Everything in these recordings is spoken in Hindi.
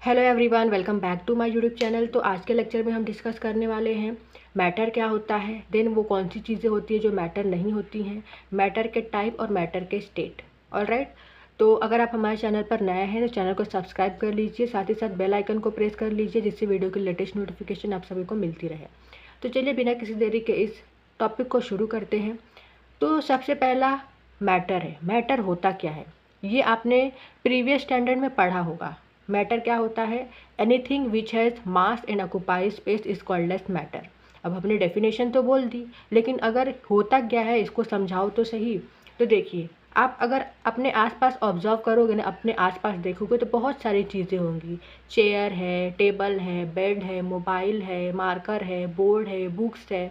Hello everyone, welcome back to my YouTube channel. तो आज के लेक्चर में हम डिस्कस करने वाले हैं मैटर क्या होता है, देन वो कौन सी चीज़ें होती है जो मैटर नहीं होती हैं, मैटर के टाइप और मैटर के स्टेट। ऑलराइट, तो अगर आप हमारे चैनल पर नए हैं तो चैनल को सब्सक्राइब कर लीजिए, साथ ही साथ बेल आइकन को प्रेस कर लीजिए जिससे वीडियो की लेटेस्ट नोटिफिकेशन आप सभी को मिलती रहे। तो चलिए बिना किसी देरी के इस टॉपिक को शुरू करते हैं। तो सबसे पहला मैटर है। मैटर होता क्या है, ये आपने प्रीवियस स्टैंडर्ड में पढ़ा होगा। मैटर क्या होता है? Anything which has mass and occupies space is called as matter. अब हमने डेफिनेशन तो बोल दी, लेकिन अगर होता क्या है इसको समझाओ तो सही। तो देखिए, आप अगर अपने आसपास ऑब्जर्व करोगे ना, अपने आसपास देखोगे तो बहुत सारी चीज़ें होंगी। चेयर है, टेबल है, बेड है, मोबाइल है, मार्कर है, बोर्ड है, बुक्स है।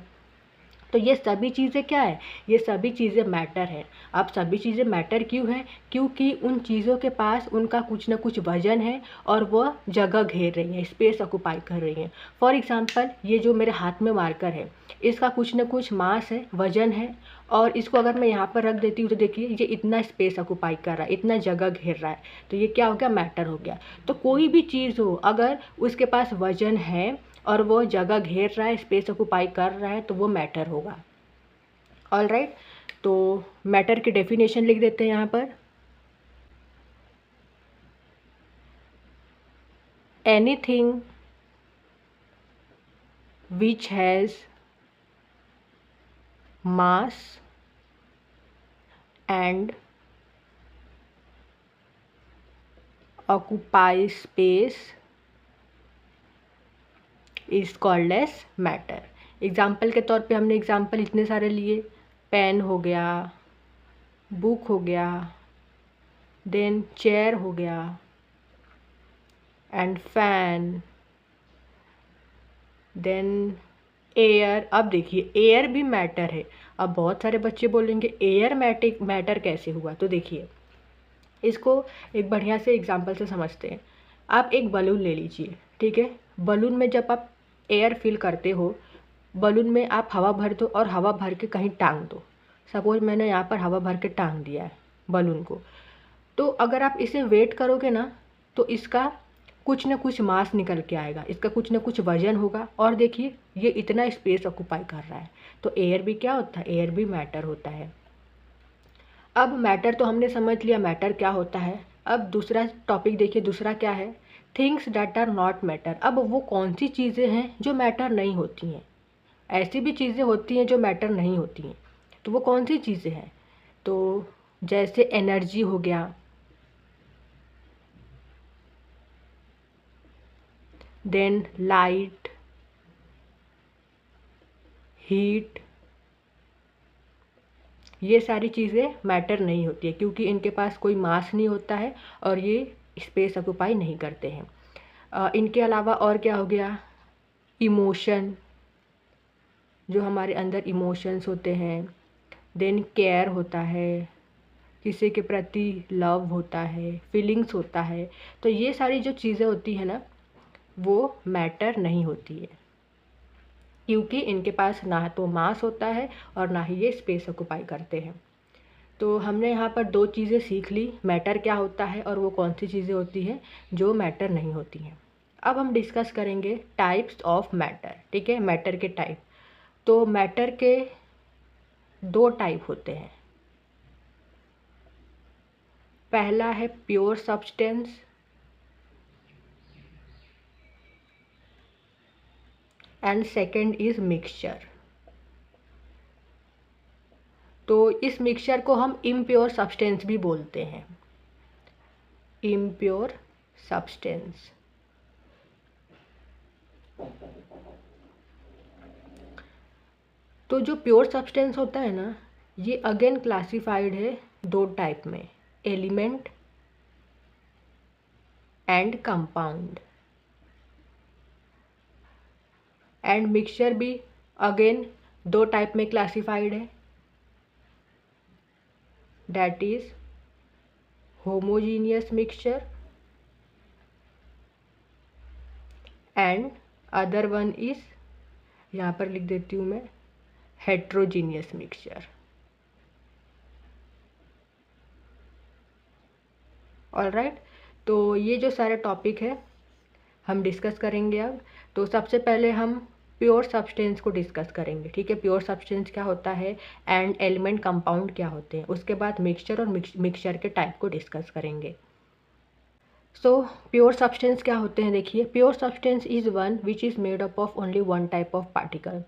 तो ये सभी चीज़ें क्या है? ये सभी चीज़ें मैटर है। अब सभी चीज़ें मैटर क्यों हैं? क्योंकि उन चीज़ों के पास उनका कुछ ना कुछ वजन है और वह जगह घेर रही हैं, स्पेस ऑक्यूपाई कर रही हैं। फॉर एग्जांपल, ये जो मेरे हाथ में मार्कर है, इसका कुछ ना कुछ मास है, वजन है, और इसको अगर मैं यहाँ पर रख देती हूँ तो देखिए ये इतना स्पेस ऑक्यूपाई कर रहा है, इतना जगह घेर रहा है। तो ये क्या हो गया? मैटर हो गया। तो कोई भी चीज़ हो, अगर उसके पास वजन है और वो जगह घेर रहा है, स्पेस ऑक्यूपाई कर रहा है, तो वो मैटर होगा। ऑल राइट, तो मैटर की डेफिनेशन लिख देते हैं यहाँ पर। Anything which has mass and occupies space is called as matter. Example के तौर पे हमने एग्जाम्पल इतने सारे लिए। पेन हो गया, बुक हो गया, देन चेयर हो गया, एंड फैन, देन एयर। अब देखिए एयर भी मैटर है। अब बहुत सारे बच्चे बोलेंगे एयर मैटर कैसे हुआ? तो देखिए इसको एक बढ़िया से एग्जाम्पल से समझते हैं। आप एक बलून ले लीजिए, ठीक है। बलून में जब आप एयर फिल करते हो, बलून में आप हवा भर दो और हवा भर के कहीं टांग दो। सपोज मैंने यहाँ पर हवा भर के टांग दिया है बलून को। तो अगर आप इसे वेट करोगे ना, तो इसका कुछ ना कुछ मास निकल के आएगा, इसका कुछ ना कुछ वजन होगा। और देखिए ये इतना स्पेस ऑक्यूपाई कर रहा है। तो एयर भी क्या होता है? एयर भी मैटर होता है। अब मैटर तो हमने समझ लिया मैटर क्या होता है। अब दूसरा टॉपिक देखिए, दूसरा क्या है? Things that are not matter. अब वो कौन सी चीज़ें हैं जो मैटर नहीं होती हैं? ऐसी भी चीज़ें होती हैं जो मैटर नहीं होती हैं। तो वो कौन सी चीज़ें हैं? तो जैसे एनर्जी हो गया, देन लाइट, हीट, ये सारी चीज़ें मैटर नहीं होती है क्योंकि इनके पास कोई मास नहीं होता है और ये स्पेस ऑक्यूपाई नहीं करते हैं। इनके अलावा और क्या हो गया? इमोशन, जो हमारे अंदर इमोशंस होते हैं, देन केयर होता है, किसी के प्रति लव होता है, फीलिंग्स होता है। तो ये सारी जो चीज़ें होती हैं ना, वो मैटर नहीं होती है क्योंकि इनके पास ना तो मास होता है और ना ही ये स्पेस ऑक्यूपाई करते हैं। तो हमने यहाँ पर दो चीज़ें सीख ली, मैटर क्या होता है और वो कौन सी चीज़ें होती हैं जो मैटर नहीं होती हैं। अब हम डिस्कस करेंगे टाइप्स ऑफ मैटर, ठीक है। मैटर के टाइप। तो मैटर के दो टाइप होते हैं। पहला है pure substance and second is mixture. तो इस मिक्सचर को हम इम्प्योर सब्सटेंस भी बोलते हैं। Impure substance. तो जो प्योर सब्सटेंस होता है ना, ये अगेन क्लासिफाइड है दो टाइप में, element and compound. And mixture भी अगेन दो टाइप में क्लासिफाइड है, that is homogeneous mixture and other one is, यहाँ पर लिख देती हूँ मैं, हेट्रोजीनियस मिक्सचर। ऑलराइट, तो ये जो सारे टॉपिक है हम डिस्कस करेंगे अब। तो सबसे पहले हम प्योर सब्सटेंस को डिस्कस करेंगे, ठीक है। प्योर सब्सटेंस क्या होता है एंड एलिमेंट कंपाउंड क्या होते हैं, उसके बाद मिक्सचर और मिक्सचर के टाइप को डिस्कस करेंगे। सो प्योर सब्सटेंस क्या होते हैं, देखिए pure substance is one which is made up of only one type of particle.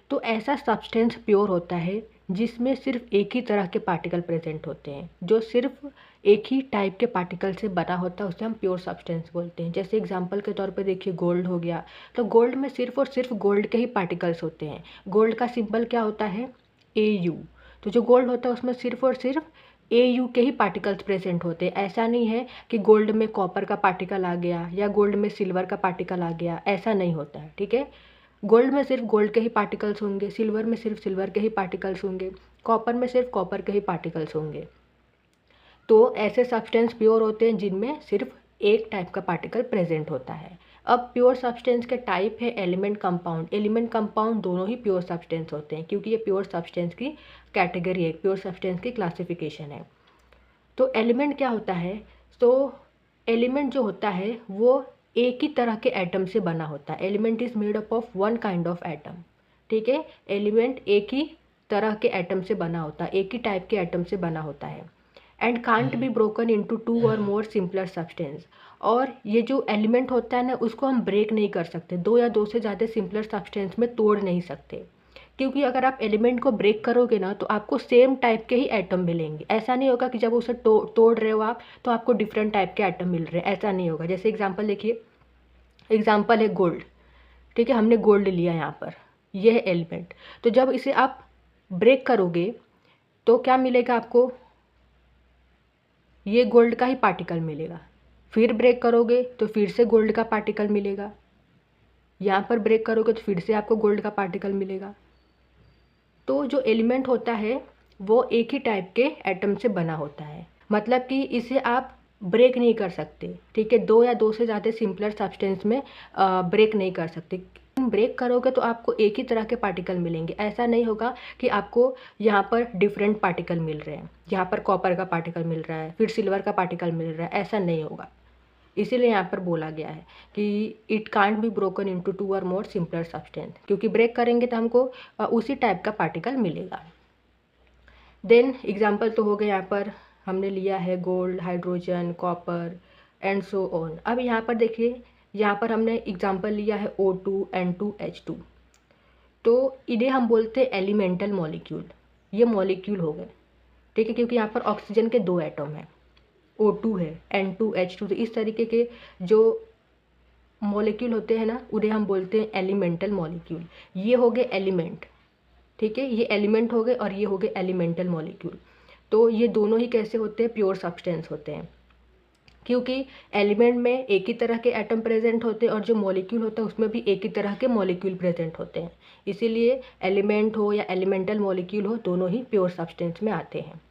तो ऐसा सब्सटेंस प्योर होता है जिसमें सिर्फ एक ही तरह के पार्टिकल प्रेजेंट होते हैं, जो सिर्फ एक ही टाइप के पार्टिकल से बना होता है, उसे हम प्योर सब्सटेंस बोलते हैं। जैसे एग्जांपल के तौर पे देखिए गोल्ड हो गया, तो गोल्ड में सिर्फ और सिर्फ गोल्ड के ही पार्टिकल्स होते हैं। गोल्ड का सिंबल क्या होता है, AU। तो जो गोल्ड होता है उसमें सिर्फ और सिर्फ AU के ही पार्टिकल्स प्रेजेंट होते हैं। ऐसा नहीं है कि गोल्ड में कॉपर का पार्टिकल आ गया या गोल्ड में सिल्वर का पार्टिकल आ गया, ऐसा नहीं होता है, ठीक है। गोल्ड में सिर्फ गोल्ड के ही पार्टिकल्स होंगे, सिल्वर में सिर्फ सिल्वर के ही पार्टिकल्स होंगे, कॉपर में सिर्फ कॉपर के ही पार्टिकल्स होंगे। तो ऐसे सब्सटेंस प्योर होते हैं जिनमें सिर्फ एक टाइप का पार्टिकल प्रेजेंट होता है। अब प्योर सब्सटेंस के टाइप है एलिमेंट कंपाउंड। एलिमेंट कंपाउंड दोनों ही प्योर सब्सटेंस होते हैं, क्योंकि ये प्योर सब्सटेंस की कैटेगरी है, प्योर सब्सटेंस की क्लासिफिकेशन है। तो एलिमेंट क्या होता है, तो एलिमेंट जो होता है वो एक ही तरह के एटम से बना होता है। Element is made up of one kind of atom, ठीक है। एलिमेंट एक ही तरह के एटम से बना होता है, एक ही टाइप के एटम से बना होता है। And can't be broken into two और मोर सिंपलर सब्सटेंस। और ये जो एलिमेंट होता है ना, उसको हम ब्रेक नहीं कर सकते, दो या दो से ज़्यादा सिंपलर सब्सटेंस में तोड़ नहीं सकते। क्योंकि अगर आप एलिमेंट को ब्रेक करोगे ना, तो आपको सेम टाइप के ही एटम मिलेंगे। ऐसा नहीं होगा कि जब उसे तोड़ रहे हो आप तो आपको डिफरेंट टाइप के एटम मिल रहे हैं, ऐसा नहीं होगा। जैसे एग्जांपल देखिए, एग्जांपल है गोल्ड, ठीक है। हमने गोल्ड लिया यहाँ पर, यह है एलिमेंट। तो जब इसे आप ब्रेक करोगे तो क्या मिलेगा आपको, ये गोल्ड का ही पार्टिकल मिलेगा। फिर ब्रेक करोगे तो फिर से गोल्ड का पार्टिकल मिलेगा, यहाँ पर ब्रेक करोगे तो फिर से आपको गोल्ड का पार्टिकल मिलेगा। तो जो एलिमेंट होता है वो एक ही टाइप के एटम से बना होता है, मतलब कि इसे आप ब्रेक नहीं कर सकते, ठीक है। दो या दो से ज़्यादा सिंपलर सब्सटेंस में ब्रेक नहीं कर सकते। ब्रेक करोगे तो आपको एक ही तरह के पार्टिकल मिलेंगे। ऐसा नहीं होगा कि आपको यहाँ पर डिफरेंट पार्टिकल मिल रहे हैं, यहाँ पर कॉपर का पार्टिकल मिल रहा है फिर सिल्वर का पार्टिकल मिल रहा है, ऐसा नहीं होगा। इसीलिए यहाँ पर बोला गया है कि it can't be broken into two और मोर सिंपलर सब्सटेंस, क्योंकि ब्रेक करेंगे तो हमको उसी टाइप का पार्टिकल मिलेगा। देन एग्जांपल तो हो गए, यहाँ पर हमने लिया है gold, hydrogen, copper and so on. अब यहाँ पर देखिए, यहाँ पर हमने एग्जांपल लिया है O2, N2, H2। तो इन्हें हम बोलते हैं एलिमेंटल मॉलिक्यूल, ये मॉलिक्यूल हो गए, ठीक है। क्योंकि यहाँ पर ऑक्सीजन के दो एटम हैं, O2 है, N2, H2। तो इस तरीके के जो मॉलिक्यूल होते हैं ना, उन्हें हम बोलते हैं एलिमेंटल मॉलिक्यूल। ये हो गए एलिमेंट, ठीक है। ये एलिमेंट हो गए और ये हो गए एलिमेंटल मॉलिक्यूल। तो ये दोनों ही कैसे होते हैं, प्योर सब्सटेंस होते हैं, क्योंकि एलिमेंट में एक ही तरह के एटम प्रेजेंट होते हैं और जो मॉलिक्यूल होता है उसमें भी एक ही तरह के मॉलिक्यूल प्रेजेंट होते हैं। इसीलिए एलिमेंट हो या एलिमेंटल मॉलिक्यूल हो, दोनों ही प्योर सब्सटेंस में आते हैं।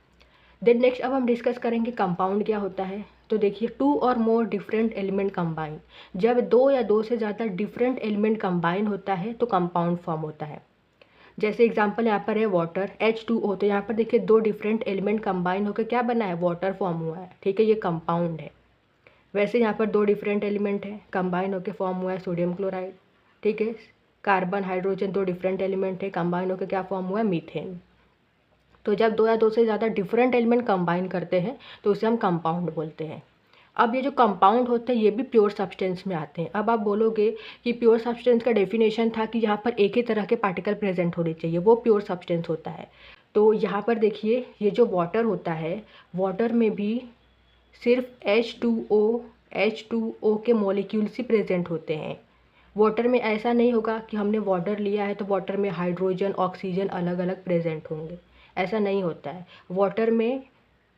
देन नेक्स्ट अब हम डिस्कस करेंगे कंपाउंड क्या होता है। तो देखिए, टू और मोर डिफरेंट एलिमेंट कंबाइन, जब दो या दो से ज़्यादा डिफरेंट एलिमेंट कंबाइन होता है तो कंपाउंड फॉर्म होता है। जैसे एग्जांपल यहाँ पर है वाटर, H2O। तो यहाँ पर देखिए दो डिफरेंट एलिमेंट कंबाइन होकर क्या बना है, वाटर फॉर्म हुआ है, ठीक है। ये कंपाउंड है। वैसे यहाँ पर दो डिफरेंट एलिमेंट है, कंबाइन होकर फॉर्म हुआ है सोडियम क्लोराइड, ठीक है। कार्बन, हाइड्रोजन दो डिफरेंट एलिमेंट है, कंबाइन होकर क्या फॉर्म हुआ है, मीथेन। तो जब दो या दो से ज़्यादा डिफरेंट एलिमेंट कंबाइन करते हैं तो उसे हम कंपाउंड बोलते हैं। अब ये जो कंपाउंड होते हैं ये भी प्योर सब्सटेंस में आते हैं। अब आप बोलोगे कि प्योर सब्सटेंस का डेफिनेशन था कि यहाँ पर एक ही तरह के पार्टिकल प्रेजेंट होने चाहिए, वो प्योर सब्सटेंस होता है। तो यहाँ पर देखिए, ये जो वाटर होता है, वाटर में भी सिर्फ H2O के मॉलिक्यूल्स ही प्रेजेंट होते हैं। वाटर में ऐसा नहीं होगा कि हमने वाटर लिया है तो वाटर में हाइड्रोजन, ऑक्सीजन अलग अलग प्रेजेंट होंगे, ऐसा नहीं होता है। वाटर में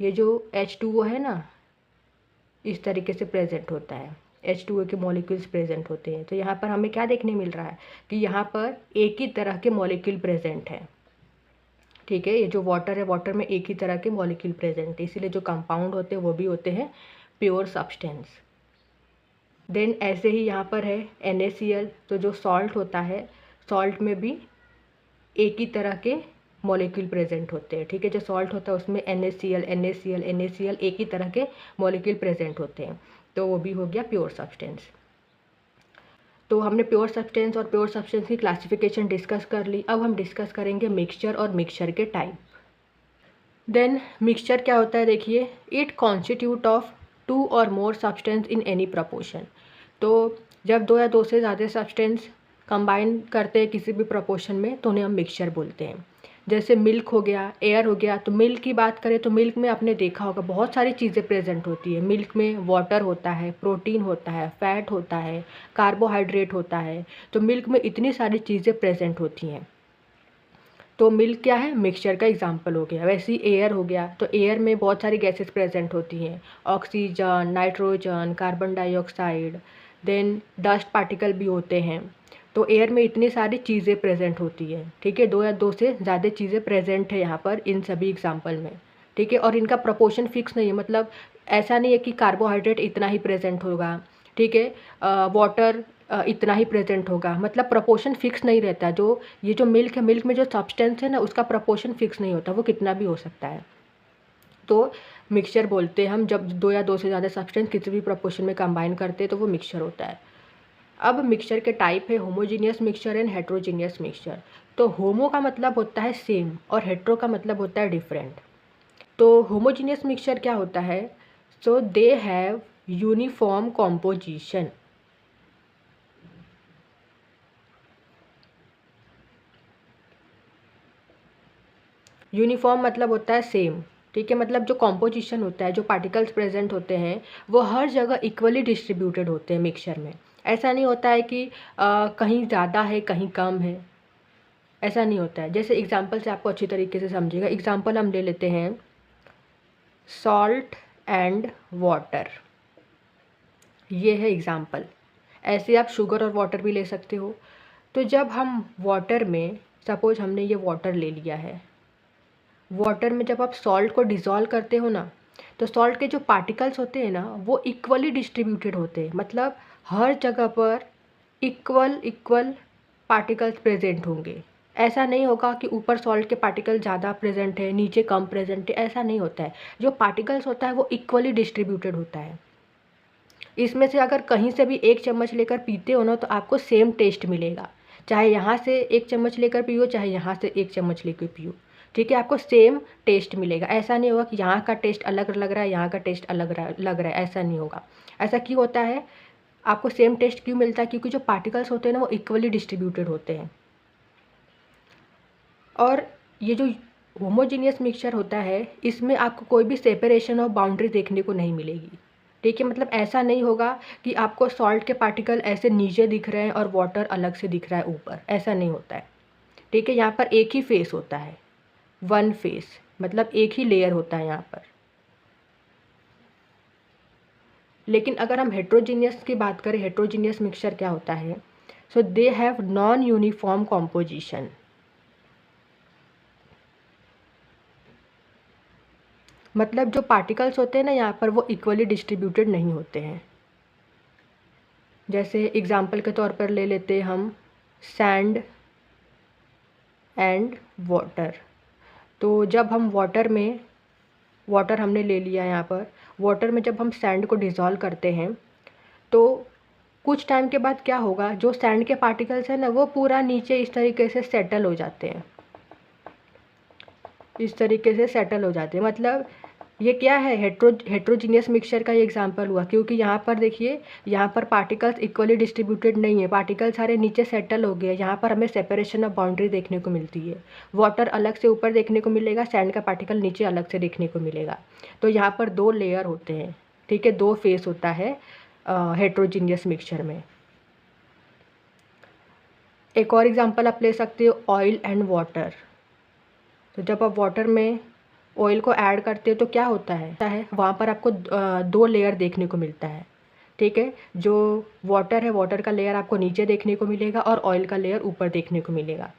ये जो H2O है ना, इस तरीके से प्रेजेंट होता है, H2O के मॉलिक्यूल्स प्रेजेंट होते हैं। तो यहाँ पर हमें क्या देखने मिल रहा है कि यहाँ पर एक ही तरह के मॉलिक्यूल प्रेजेंट हैं, ठीक है। ये जो वाटर है, वाटर में एक ही तरह के मॉलिक्यूल प्रेजेंट है, इसीलिए जो कंपाउंड होते हैं वो भी होते हैं प्योर सब्सटेंस। देन ऐसे ही यहाँ पर है NaCl। तो जो सॉल्ट होता है, सॉल्ट में भी एक ही तरह के मॉलिक्यूल प्रेजेंट होते हैं, ठीक है। जो सॉल्ट होता है उसमें NaCl एक ही तरह के मॉलिक्यूल प्रेजेंट होते हैं, तो वो भी हो गया प्योर सब्सटेंस। तो हमने प्योर सब्सटेंस और प्योर सब्सटेंस की क्लासिफिकेशन डिस्कस कर ली। अब हम डिस्कस करेंगे मिक्सचर और मिक्सचर के टाइप। देन मिक्सचर क्या होता है, देखिए, इट कॉन्स्टिट्यूट ऑफ 2 और more substance in any proportion. तो जब 2 या 2 से ज़्यादा सब्सटेंस कंबाइन करते हैं किसी भी प्रपोर्शन में तो उन्हें हम मिक्सचर बोलते हैं। जैसे मिल्क हो गया, एयर हो गया। तो मिल्क की बात करें तो मिल्क में आपने देखा होगा बहुत सारी चीज़ें प्रेजेंट होती है। मिल्क में वाटर होता है, प्रोटीन होता है, फैट होता है, कार्बोहाइड्रेट होता है। तो मिल्क में इतनी सारी चीज़ें प्रेजेंट होती हैं। तो मिल्क क्या है, मिक्सचर का एग्जाम्पल हो गया। वैसे ही एयर हो गया, तो एयर में बहुत सारी गैसेस प्रेजेंट होती हैं, oxygen, nitrogen, carbon dioxide, then dust particle भी होते हैं। तो एयर में इतनी सारी चीज़ें प्रेजेंट होती है, ठीक है। 2 या 2 से ज़्यादा चीज़ें प्रेजेंट है यहाँ पर इन सभी एग्जाम्पल में, ठीक है। और इनका प्रोपोर्शन फिक्स नहीं है, मतलब ऐसा नहीं है कि कार्बोहाइड्रेट इतना ही प्रेजेंट होगा, ठीक है, वाटर इतना ही प्रेजेंट होगा, मतलब प्रोपोर्शन फिक्स नहीं रहता। जो ये जो मिल्क है, मिल्क में जो सब्सटेंस है ना, उसका प्रोपोर्शन फिक्स नहीं होता, वो कितना भी हो सकता है। तो मिक्सचर बोलते हैं हम जब 2 या 2 से ज़्यादा सब्सटेंस किसी भी प्रोपोर्शन में कंबाइन करते हैं तो वो मिक्सचर होता है। अब मिक्सचर के टाइप है homogeneous mixture and heterogeneous mixture. तो होमो का मतलब होता है सेम और हेट्रो का मतलब होता है डिफरेंट। तो होमोजीनियस मिक्सचर क्या होता है, so they have uniform composition. Uniform मतलब होता है सेम, ठीक है। मतलब जो कॉम्पोजिशन होता है, जो पार्टिकल्स प्रेजेंट होते हैं, वो हर जगह इक्वली डिस्ट्रीब्यूटेड होते हैं मिक्सचर में। ऐसा नहीं होता है कि कहीं ज़्यादा है कहीं कम है, ऐसा नहीं होता है। जैसे एग्जांपल से आपको अच्छी तरीके से समझेगा। एग्जांपल हम ले लेते हैं सॉल्ट एंड वाटर, ये है एग्जांपल। ऐसे आप शुगर और वाटर भी ले सकते हो। तो जब हम वाटर में, सपोज हमने ये वाटर ले लिया है, वाटर में जब आप सॉल्ट को डिज़ोल्व करते हो ना, तो सॉल्ट के जो पार्टिकल्स होते हैं ना, वो इक्वली डिस्ट्रीब्यूटेड होते हैं। मतलब हर जगह पर इक्वल इक्वल पार्टिकल्स प्रेजेंट होंगे। ऐसा नहीं होगा कि ऊपर सॉल्ट के पार्टिकल ज़्यादा प्रेजेंट है, नीचे कम प्रेजेंट है, ऐसा नहीं होता है। जो पार्टिकल्स होता है वो इक्वली डिस्ट्रीब्यूटेड होता है। इसमें से अगर कहीं से भी 1 चम्मच लेकर पीते हो ना, तो आपको सेम टेस्ट मिलेगा। चाहे यहाँ से 1 चम्मच लेकर पियो, चाहे यहाँ से 1 चम्मच लेकर पियो, ठीक है, आपको सेम टेस्ट मिलेगा। ऐसा नहीं होगा कि यहाँ का टेस्ट अलग लग रहा है, यहाँ का टेस्ट अलग लग रहा है, ऐसा नहीं होगा। ऐसा क्यों होता है, आपको सेम टेस्ट क्यों मिलता है, क्योंकि जो पार्टिकल्स होते हैं ना वो इक्वली डिस्ट्रीब्यूटेड होते हैं। और ये जो होमोजीनियस मिक्सचर होता है, इसमें आपको कोई भी सेपरेशन और बाउंड्री देखने को नहीं मिलेगी, ठीक है। मतलब ऐसा नहीं होगा कि आपको सॉल्ट के पार्टिकल ऐसे नीचे दिख रहे हैं और वाटर अलग से दिख रहा है ऊपर, ऐसा नहीं होता है, ठीक है। यहाँ पर एक ही फेस होता है, वन फेस, मतलब एक ही लेयर होता है यहाँ पर। लेकिन अगर हम हेट्रोजीनियस की बात करें, हेट्रोजीनियस मिक्सचर क्या होता है, so they have non uniform composition. मतलब जो पार्टिकल्स होते हैं ना यहाँ पर, वो इक्वली डिस्ट्रीब्यूटेड नहीं होते हैं। जैसे एग्जाम्पल के तौर पर ले लेते हैं हम सैंड एंड वाटर। तो जब हम वाटर हमने ले लिया यहाँ पर, वाटर में जब हम सैंड को डिज़ोल्व करते हैं तो कुछ टाइम के बाद क्या होगा, जो सैंड के पार्टिकल्स हैं ना, वो पूरा नीचे इस तरीके से सेटल हो जाते हैं, इस तरीके से सेटल हो जाते हैं। मतलब ये क्या है, हेट्रोजीनियस मिक्सचर का ये एग्जांपल हुआ, क्योंकि यहाँ पर देखिए, यहाँ पर पार्टिकल्स इक्वली डिस्ट्रीब्यूटेड नहीं है, पार्टिकल सारे नीचे सेटल हो गए। यहाँ पर हमें सेपरेशन ऑफ बाउंड्री देखने को मिलती है। वाटर अलग से ऊपर देखने को मिलेगा, सैंड का पार्टिकल नीचे अलग से देखने को मिलेगा। तो यहाँ पर 2 लेयर होते हैं, ठीक है, 2 फेस होता है हेट्रोजीनियस मिक्सचर में। एक और एग्जाम्पल आप ले सकते हो ऑयल एंड वाटर। तो जब आप वाटर में ऑयल को ऐड करते हो तो क्या होता है, वहाँ पर आपको 2 लेयर देखने को मिलता है, ठीक है। जो वाटर है, वाटर का लेयर आपको नीचे देखने को मिलेगा और ऑयल का लेयर ऊपर देखने को मिलेगा।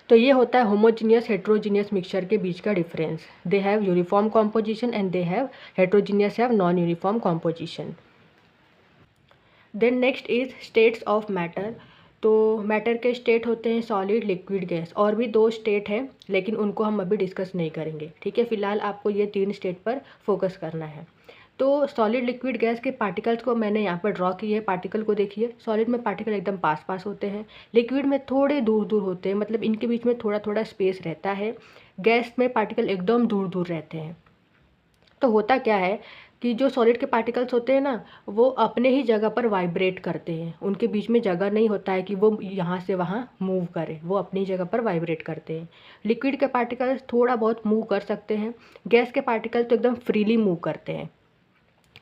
तो ये होता है होमोजीनियस हेट्रोजीनियस मिक्सचर के बीच का difference. They have uniform composition and they have heterogeneous have non uniform composition. Then next is states of matter. तो मैटर के स्टेट होते हैं सॉलिड, लिक्विड, गैस। और भी 2 स्टेट हैं, लेकिन उनको हम अभी डिस्कस नहीं करेंगे, ठीक है। फिलहाल आपको ये 3 स्टेट पर फोकस करना है। तो सॉलिड लिक्विड गैस के पार्टिकल्स को मैंने यहाँ पर ड्रॉ किए है। पार्टिकल को देखिए, सॉलिड में पार्टिकल एकदम पास पास होते हैं, लिक्विड में थोड़े दूर दूर होते हैं, मतलब इनके बीच में थोड़ा थोड़ा स्पेस रहता है। गैस में पार्टिकल एकदम दूर दूर रहते हैं। तो होता क्या है कि जो सॉलिड के पार्टिकल्स होते हैं ना, वो अपने ही जगह पर वाइब्रेट करते हैं। उनके बीच में जगह नहीं होता है कि वो यहाँ से वहाँ मूव करें, वो अपनी जगह पर वाइब्रेट करते हैं। लिक्विड के पार्टिकल्स थोड़ा बहुत मूव कर सकते हैं, गैस के पार्टिकल तो एकदम फ्रीली मूव करते हैं,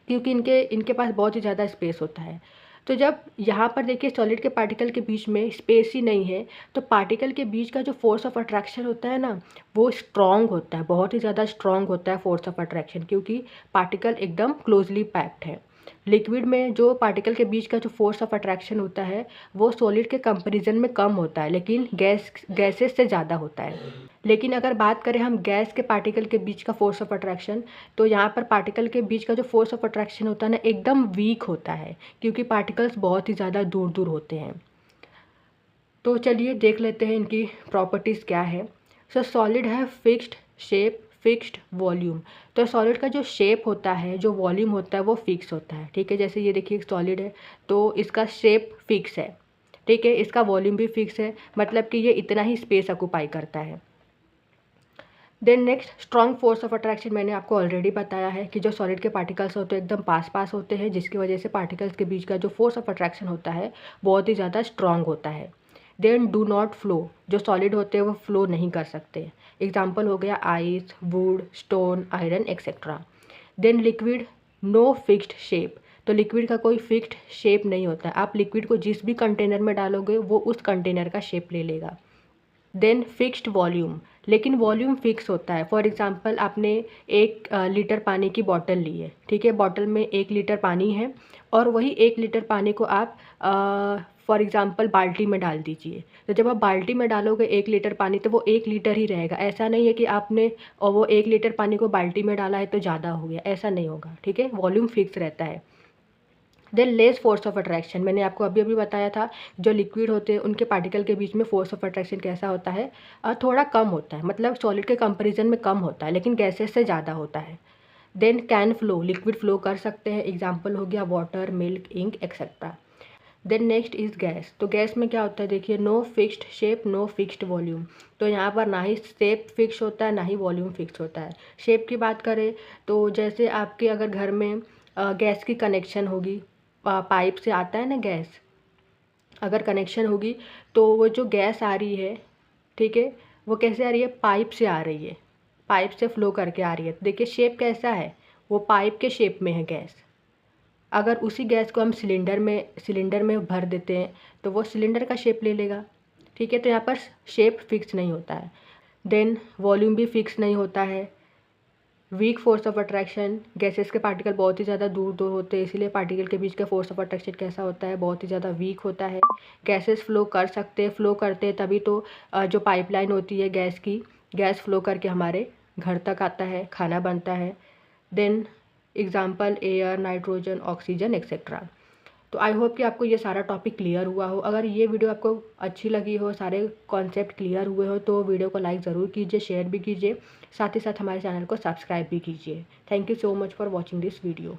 क्योंकि इनके पास बहुत ही ज़्यादा स्पेस होता है। तो जब यहाँ पर देखिए सॉलिड के पार्टिकल के बीच में स्पेस ही नहीं है, तो पार्टिकल के बीच का जो फोर्स ऑफ अट्रैक्शन होता है ना, वो स्ट्रॉन्ग होता है, बहुत ही ज़्यादा स्ट्रॉन्ग होता है फोर्स ऑफ अट्रैक्शन, क्योंकि पार्टिकल एकदम क्लोजली पैक्ड है। लिक्विड में जो पार्टिकल के बीच का जो फोर्स ऑफ अट्रैक्शन होता है वो सॉलिड के कंपैरिजन में कम होता है, लेकिन गैसेस से ज़्यादा होता है। लेकिन अगर बात करें हम गैस के पार्टिकल के बीच का फोर्स ऑफ अट्रैक्शन, तो यहाँ पर पार्टिकल के बीच का जो फोर्स ऑफ अट्रैक्शन होता है ना, एकदम वीक होता है, क्योंकि पार्टिकल्स बहुत ही ज़्यादा दूर दूर होते हैं। तो चलिए देख लेते हैं इनकी प्रॉपर्टीज़ क्या है। सो सॉलिड है फिक्स्ड शेप, फिक्स्ड वॉल्यूम। तो सॉलिड का जो शेप होता है, जो वॉल्यूम होता है, वो फिक्स होता है। ठीक है, जैसे ये देखिए सॉलिड है तो इसका शेप फिक्स है। ठीक है, इसका वॉल्यूम भी फिक्स है, मतलब कि ये इतना ही स्पेस ऑक्यूपाई करता है। Then next strong force of attraction, मैंने आपको ऑलरेडी बताया है कि जो सॉलिड के पार्टिकल्स होते हैं एकदम पास पास होते हैं, जिसकी वजह से पार्टिकल्स के बीच का जो फोर्स ऑफ अट्रैक्शन होता है बहुत ही ज़्यादा स्ट्रॉन्ग होता है। देन डू नॉट फ्लो, जो सॉलिड होते हैं वो फ्लो नहीं कर सकते। एग्जाम्पल हो गया ice, wood, stone, iron etcetera. Then liquid no fixed shape, तो लिक्विड का कोई फिक्स्ड शेप नहीं होता है। आप लिक्विड को जिस भी कंटेनर में डालोगे वो उस कंटेनर का शेप ले लेगा। देन फिक्स्ड वॉल्यूम, लेकिन वॉल्यूम फिक्स होता है। फॉर एग्जांपल आपने 1 लीटर पानी की बॉटल ली है, ठीक है, बॉटल में 1 लीटर पानी है, और वही 1 लीटर पानी को आप फॉर एग्जांपल बाल्टी में डाल दीजिए। तो जब आप बाल्टी में डालोगे 1 लीटर पानी, तो वो 1 लीटर ही रहेगा। ऐसा नहीं है कि आपने और वो 1 लीटर पानी को बाल्टी में डाला है तो ज़्यादा हो गया, ऐसा नहीं होगा। ठीक है, वॉल्यूम फिक्स रहता है। Than less force of attraction, मैंने आपको अभी अभी बताया था जो लिक्विड होते हैं उनके पार्टिकल के बीच में फोर्स ऑफ अट्रैक्शन कैसा होता है, थोड़ा कम होता है, मतलब सॉलिड के कंपैरिजन में कम होता है, लेकिन गैसेस से ज़्यादा होता है। Then can flow, liquid flow कर सकते हैं। एग्जाम्पल हो गया water, milk, ink etcetera. Then next is gas, तो गैस में क्या होता है देखिए, no fixed shape, no fixed volume. तो यहाँ पर ना ही शेप फिक्स होता है, ना ही वॉल्यूम फिक्स होता है। शेप की बात करें तो जैसे आपके अगर घर में गैस की कनेक्शन होगी, पाइप से आता है ना गैस, अगर कनेक्शन होगी तो वो जो गैस आ रही है, ठीक है, वो कैसे आ रही है, पाइप से आ रही है, पाइप से फ्लो करके आ रही है। देखिए शेप कैसा है, वो पाइप के शेप में है गैस। अगर उसी गैस को हम सिलेंडर में भर देते हैं तो वो सिलेंडर का शेप ले लेगा। ठीक है, तो यहाँ पर शेप फिक्स नहीं होता है। देन वॉल्यूम भी फिक्स नहीं होता है। Weak force of attraction, gases के पार्टिकल बहुत ही ज़्यादा दूर दूर होते हैं, इसीलिए पार्टिकल के बीच का फोर्स ऑफ अट्रैक्शन कैसा होता है, बहुत ही ज़्यादा वीक होता है। गैसेस फ्लो कर सकते हैं, फ्लो करते हैं तभी तो जो पाइपलाइन होती है गैस की, गैस फ्लो करके हमारे घर तक आता है, खाना बनता है। Then example air, nitrogen, oxygen etcetera. तो आई होप कि आपको ये सारा टॉपिक क्लियर हुआ हो। अगर ये वीडियो आपको अच्छी लगी हो, सारे कॉन्सेप्ट क्लियर हुए हो, तो वीडियो को लाइक ज़रूर कीजिए, शेयर भी कीजिए, साथ ही साथ हमारे चैनल को सब्सक्राइब भी कीजिए। Thank you so much for watching this video.